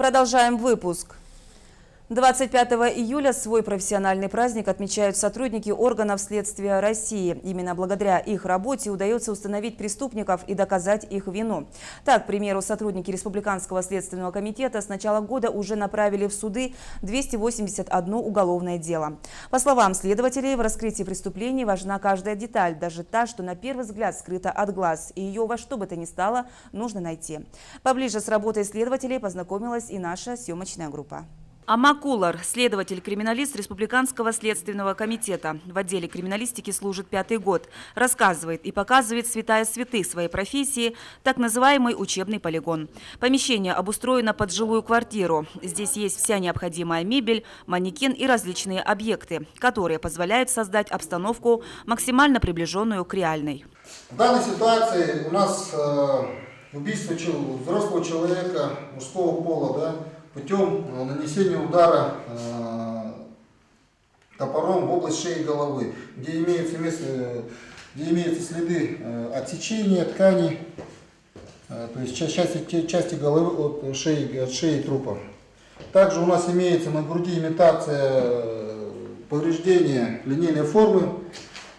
Продолжаем выпуск. 25 июля свой профессиональный праздник отмечают сотрудники органов следствия России. Именно благодаря их работе удается установить преступников и доказать их вину. Так, к примеру, сотрудники Республиканского следственного комитета с начала года уже направили в суды 281 уголовное дело. По словам следователей, в раскрытии преступлений важна каждая деталь, даже та, что на первый взгляд скрыта от глаз, и ее во что бы то ни стало нужно найти. Поближе с работой следователей познакомилась и наша съемочная группа. Амакулар – следователь-криминалист Республиканского следственного комитета. В отделе криминалистики служит 5-й год. Рассказывает и показывает святая святых своей профессии, так называемый учебный полигон. Помещение обустроено под жилую квартиру. Здесь есть вся необходимая мебель, манекен и различные объекты, которые позволяют создать обстановку, максимально приближенную к реальной. В данной ситуации у нас убийство взрослого человека мужского пола, путем нанесения удара топором в область шеи и головы, где имеются следы отсечения тканей, то есть части головы от шеи трупа. Также у нас имеется на груди имитация повреждения линейной формы,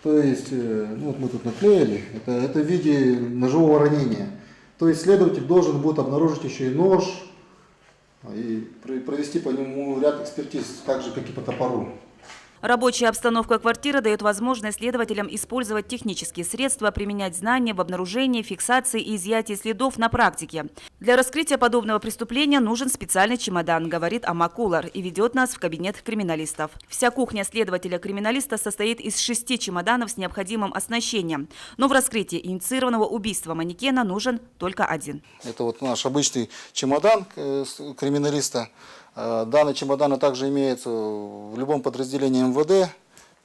то есть вот мы тут наклеили, это в виде ножевого ранения. То есть следователь должен будет обнаружить еще и нож, и провести по нему ряд экспертиз, так же, как и по топору. Рабочая обстановка квартиры дает возможность следователям использовать технические средства, применять знания в обнаружении, фиксации и изъятии следов на практике. Для раскрытия подобного преступления нужен специальный чемодан, говорит Амакулар, и ведет нас в кабинет криминалистов. Вся кухня следователя-криминалиста состоит из 6 чемоданов с необходимым оснащением. Но в раскрытии инициированного убийства манекена нужен только один. Это вот наш обычный чемодан криминалиста. Данный чемодан также имеется в любом подразделении МВД.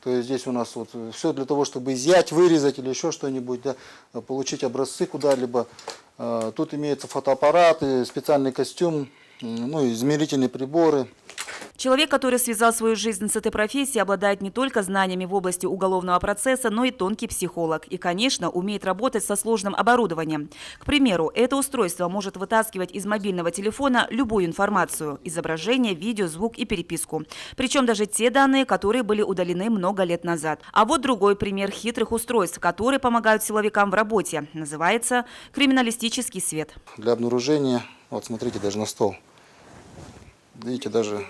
То есть здесь у нас вот все для того, чтобы изъять, вырезать или еще что-нибудь, получить образцы куда-либо. Тут имеются фотоаппараты, специальный костюм, измерительные приборы. Человек, который связал свою жизнь с этой профессией, обладает не только знаниями в области уголовного процесса, но и тонкий психолог. И, конечно, умеет работать со сложным оборудованием. К примеру, это устройство может вытаскивать из мобильного телефона любую информацию – изображение, видео, звук и переписку. Причем даже те данные, которые были удалены много лет назад. А вот другой пример хитрых устройств, которые помогают силовикам в работе. Называется криминалистический свет. Для обнаружения, вот смотрите, даже на стол. Видите, даже,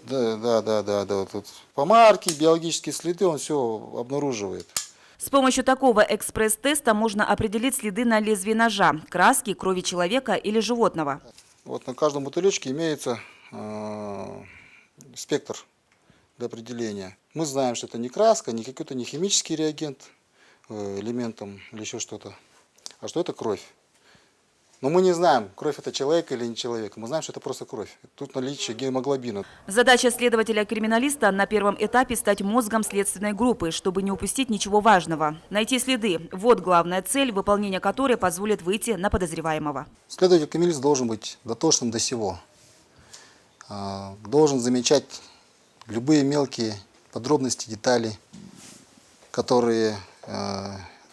вот тут помарки, биологические следы, он все обнаруживает. С помощью такого экспресс-теста можно определить следы на лезвии ножа, краски, крови человека или животного. Вот на каждом бутылечке имеется спектр для определения. Мы знаем, что это не краска, не какой-то не химический реагент, элемент или еще что-то, а что это кровь. Но мы не знаем, кровь это человек или не человек. Мы знаем, что это просто кровь. Тут наличие гемоглобина. Задача следователя-криминалиста на первом этапе стать мозгом следственной группы, чтобы не упустить ничего важного. Найти следы – вот главная цель, выполнение которой позволит выйти на подозреваемого. Следователь-криминалист должен быть дотошным до всего. Должен замечать любые мелкие подробности, детали, которые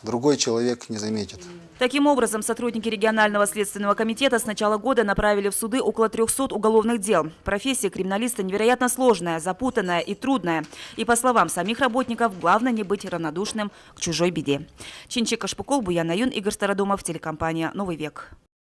другой человек не заметит. Таким образом, сотрудники регионального следственного комитета с начала года направили в суды около 300 уголовных дел. Профессия криминалиста невероятно сложная, запутанная и трудная. И по словам самих работников, главное не быть равнодушным к чужой беде. Чинчик Кашпукол, Буян Аюн, Игорь Стародумов, телекомпания «Новый век».